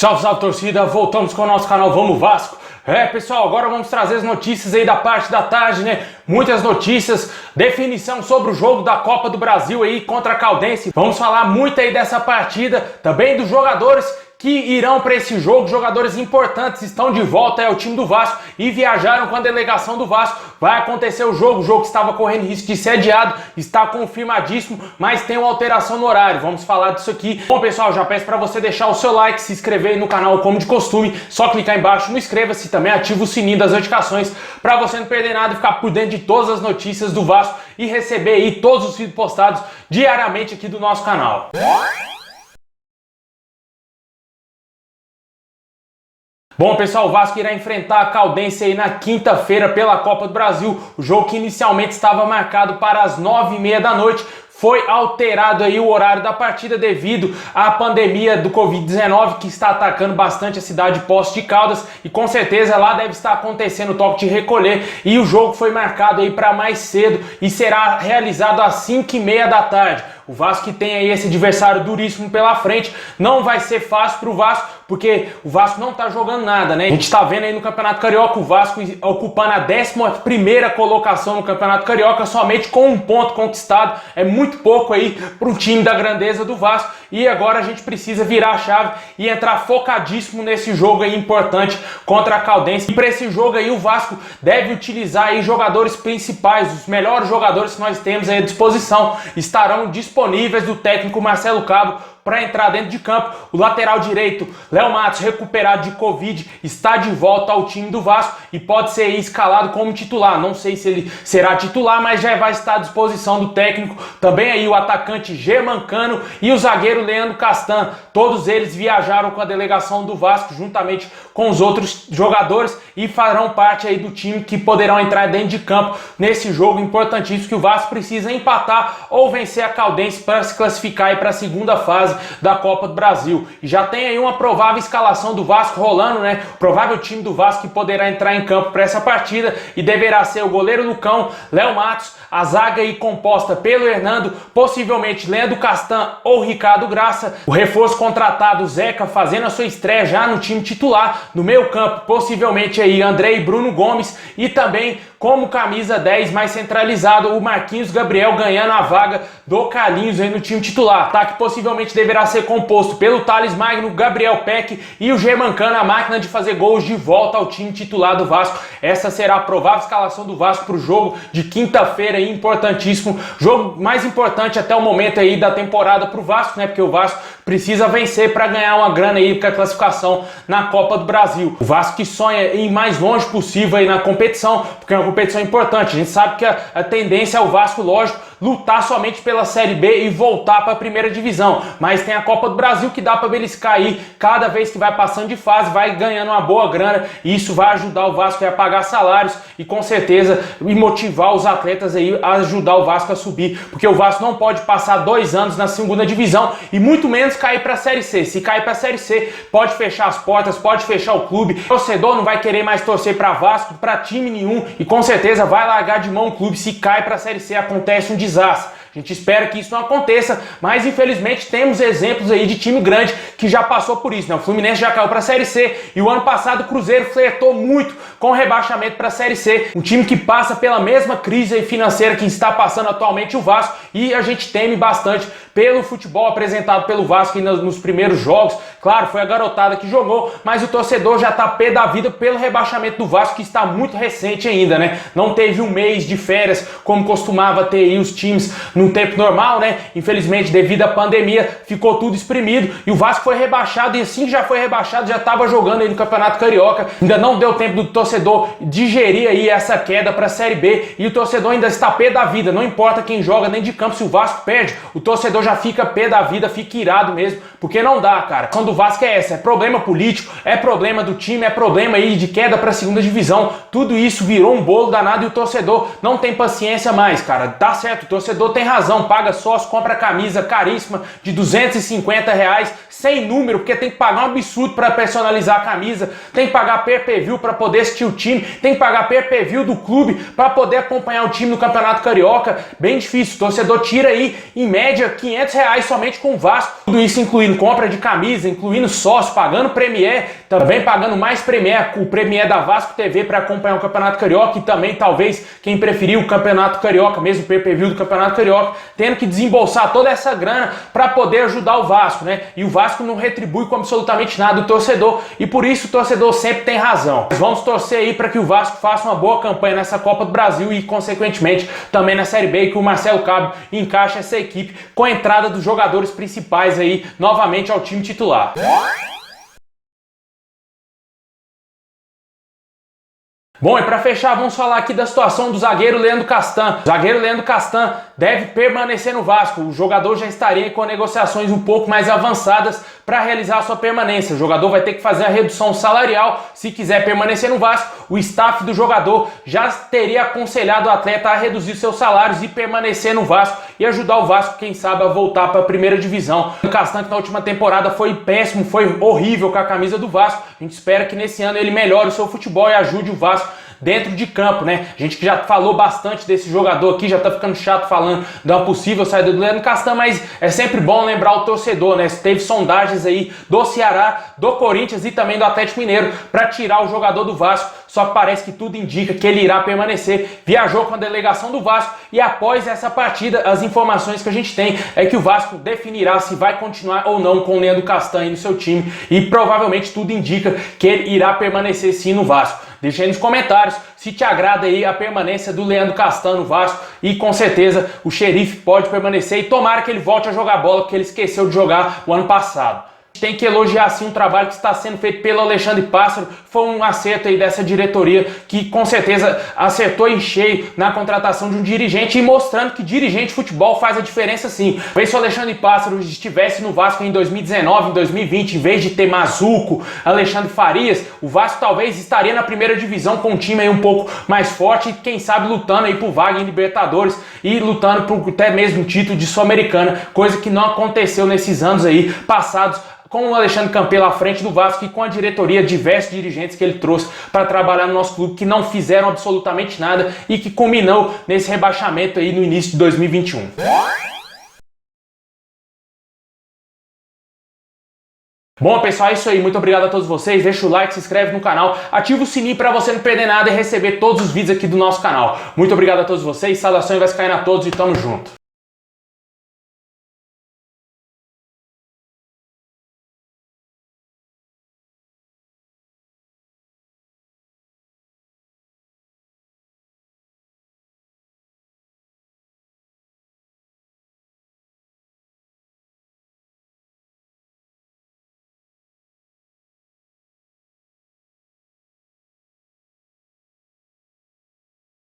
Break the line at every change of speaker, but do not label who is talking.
Salve, salve torcida, voltamos com o nosso canal Vamos Vasco. Pessoal, agora vamos trazer as notícias aí da parte da tarde, né? Muitas notícias, definição sobre o jogo da Copa do Brasil aí contra a Caldense. Vamos falar muito aí dessa partida, também dos jogadores que irão para esse jogo, jogadores importantes estão de volta ao time do Vasco e viajaram com a delegação do Vasco. Vai acontecer o jogo que estava correndo risco de ser adiado, está confirmadíssimo, mas tem uma alteração no horário. Vamos falar disso aqui. Bom, pessoal, já peço para você deixar o seu like, se inscrever aí no canal como de costume, só clicar embaixo no inscreva-se, também ativa o sininho das notificações para você não perder nada e ficar por dentro de todas as notícias do Vasco e receber aí todos os vídeos postados diariamente aqui do nosso canal. Bom, pessoal, o Vasco irá enfrentar a Caldense aí na quinta-feira pela Copa do Brasil. O jogo que inicialmente estava marcado para as 9h30 da noite foi alterado aí o horário da partida devido à pandemia do Covid-19 que está atacando bastante a cidade de Poços de Caldas e com certeza lá deve estar acontecendo o toque de recolher e o jogo foi marcado aí para mais cedo e será realizado às 5h30 da tarde. O Vasco que tem aí esse adversário duríssimo pela frente, não vai ser fácil para o Vasco, porque o Vasco não tá jogando nada, né? A gente tá vendo aí no Campeonato Carioca o Vasco ocupando a 11ª colocação no Campeonato Carioca, somente com um ponto conquistado. É muito pouco aí para um time da grandeza do Vasco. E agora a gente precisa virar a chave e entrar focadíssimo nesse jogo aí importante contra a Caldense. E para esse jogo aí o Vasco deve utilizar aí jogadores principais, os melhores jogadores que nós temos aí à disposição. Estarão disponíveis do técnico Marcelo Cabo para entrar dentro de campo. O lateral direito, Léo Matos, recuperado de Covid, está de volta ao time do Vasco e pode ser escalado como titular. Não sei se ele será titular, mas já vai estar à disposição do técnico. Também aí o atacante Germancano e o zagueiro Leandro Castan. Todos eles viajaram com a delegação do Vasco, juntamente com os outros jogadores, e farão parte aí do time que poderão entrar dentro de campo nesse jogo importantíssimo que o Vasco precisa empatar ou vencer a Caldense para se classificar aí para a segunda fase da Copa do Brasil. E já tem aí uma provável escalação do Vasco rolando, né? O provável time do Vasco que poderá entrar em campo para essa partida e deverá ser o goleiro Lucão, Léo Matos, a zaga aí composta pelo Hernando, possivelmente Leandro Castan ou Ricardo Graça, o reforço contratado Zeca fazendo a sua estreia já no time titular, no meio campo possivelmente aí André e Bruno Gomes e também como camisa 10 mais centralizado o Marquinhos Gabriel ganhando a vaga do Carlinhos aí no time titular. Ataque possivelmente deverá ser composto pelo Thales Magno, Gabriel Peck e o Germancano, a máquina de fazer gols, de volta ao time titular do Vasco. Essa será a provável escalação do Vasco para o jogo de quinta-feira aí, importantíssimo. Jogo mais importante até o momento aí da temporada para o Vasco, né? Porque o Vasco precisa vencer para ganhar uma grana aí com a classificação na Copa do Brasil. O Vasco que sonha ir mais longe possível aí na competição, porque é uma competição importante. A gente sabe que a tendência é o Vasco, lógico, lutar somente pela Série B e voltar para a primeira divisão. Mas tem a Copa do Brasil que dá para beliscar aí. Cada vez que vai passando de fase, vai ganhando uma boa grana. E isso vai ajudar o Vasco a pagar salários e com certeza e motivar os atletas aí a ajudar o Vasco a subir. Porque o Vasco não pode passar 2 anos na segunda divisão e muito menos cair para a Série C. Se cair para a Série C, pode fechar as portas, pode fechar o clube. O torcedor não vai querer mais torcer para Vasco, para time nenhum e com certeza vai largar de mão o clube. Se cai para a Série C, acontece um desastre. A gente espera que isso não aconteça, mas infelizmente temos exemplos aí de time grande que já passou por isso, né? O Fluminense já caiu para a Série C e o ano passado o Cruzeiro flertou muito com o rebaixamento para a Série C. Um time que passa pela mesma crise financeira que está passando atualmente o Vasco e a gente teme bastante pelo futebol apresentado pelo Vasco nos primeiros jogos. Claro, foi a garotada que jogou, mas o torcedor já está pé da vida pelo rebaixamento do Vasco que está muito recente ainda, né? Não teve um mês de férias como costumava ter aí os times num tempo normal, né? Infelizmente, devido à pandemia, ficou tudo espremido e o Vasco foi rebaixado e assim que já foi rebaixado, já estava jogando aí no Campeonato Carioca. Ainda não deu tempo do torcedor digerir aí essa queda para a Série B e o torcedor ainda está pé da vida. Não importa quem joga dentro de campo, se o Vasco perde, o torcedor já fica pé da vida, fica irado mesmo, porque não dá, cara. A questão do Vasco é essa, é problema político, é problema do time, é problema aí de queda para a segunda divisão. Tudo isso virou um bolo danado e o torcedor não tem paciência mais, cara. Tá certo, o torcedor tem razão, paga sócio, compra camisa caríssima de R$250, sem número, porque tem que pagar um absurdo para personalizar a camisa, tem que pagar pay-per-view para poder assistir o time, tem que pagar pay-per-view do clube para poder acompanhar o time no Campeonato Carioca. Bem difícil, o torcedor tira aí em média R$500 R$500 somente com o Vasco. Tudo isso incluindo compra de camisa, incluindo sócio, pagando Premier, também pagando mais Premier, o Premier da Vasco TV para acompanhar o Campeonato Carioca e também talvez quem preferir o Campeonato Carioca, mesmo o pay-per-view do Campeonato Carioca, tendo que desembolsar toda essa grana para poder ajudar o Vasco, né? E o Vasco não retribui com absolutamente nada o torcedor e por isso o torcedor sempre tem razão. Mas vamos torcer aí para que o Vasco faça uma boa campanha nessa Copa do Brasil e consequentemente também na Série B, e que o Marcelo Cabo encaixe essa equipe com a entrada dos jogadores principais aí novamente ao time titular. Bom, e para fechar, vamos falar aqui da situação do zagueiro Leandro Castan. O zagueiro Leandro Castan deve permanecer no Vasco. O jogador já estaria com negociações um pouco mais avançadas para realizar a sua permanência. O jogador vai ter que fazer a redução salarial se quiser permanecer no Vasco. O staff do jogador já teria aconselhado o atleta a reduzir seus salários e permanecer no Vasco e ajudar o Vasco, quem sabe, a voltar para a primeira divisão. O Castan, que na última temporada foi péssimo, foi horrível com a camisa do Vasco. A gente espera que nesse ano ele melhore o seu futebol e ajude o Vasco dentro de campo, né? A gente que já falou bastante desse jogador aqui, já tá ficando chato falando de uma possível saída do Leandro Castan, mas é sempre bom lembrar o torcedor, né? Teve sondagens aí do Ceará, do Corinthians e também do Atlético Mineiro para tirar o jogador do Vasco, só que parece que tudo indica que ele irá permanecer. Viajou com a delegação do Vasco e após essa partida, as informações que a gente tem é que o Vasco definirá se vai continuar ou não com o Leandro Castan no seu time e provavelmente tudo indica que ele irá permanecer sim no Vasco. Deixa aí nos comentários se te agrada aí a permanência do Leandro Castan no Vasco e com certeza o Xerife pode permanecer e tomara que ele volte a jogar bola porque ele esqueceu de jogar o ano passado. Tem que elogiar sim um trabalho que está sendo feito pelo Alexandre Pássaro, foi um acerto aí dessa diretoria que com certeza acertou em cheio na contratação de um dirigente e mostrando que dirigente de futebol faz a diferença sim. Talvez se o Alexandre Pássaro estivesse no Vasco em 2019, em 2020, em vez de ter Mazuco, Alexandre Farias, o Vasco talvez estaria na primeira divisão com um time aí um pouco mais forte e quem sabe lutando aí por vaga em Libertadores e lutando por até mesmo um título de Sul-Americana, coisa que não aconteceu nesses anos aí passados, com o Alexandre Campelo à frente do Vasco e com a diretoria, diversos dirigentes que ele trouxe para trabalhar no nosso clube que não fizeram absolutamente nada e que culminou nesse rebaixamento aí no início de 2021. Bom, pessoal, é isso aí. Muito obrigado a todos vocês. Deixa o like, se inscreve no canal, ativa o sininho para você não perder nada e receber todos os vídeos aqui do nosso canal. Muito obrigado a todos vocês. Saudações vascaínas a todos e tamo junto.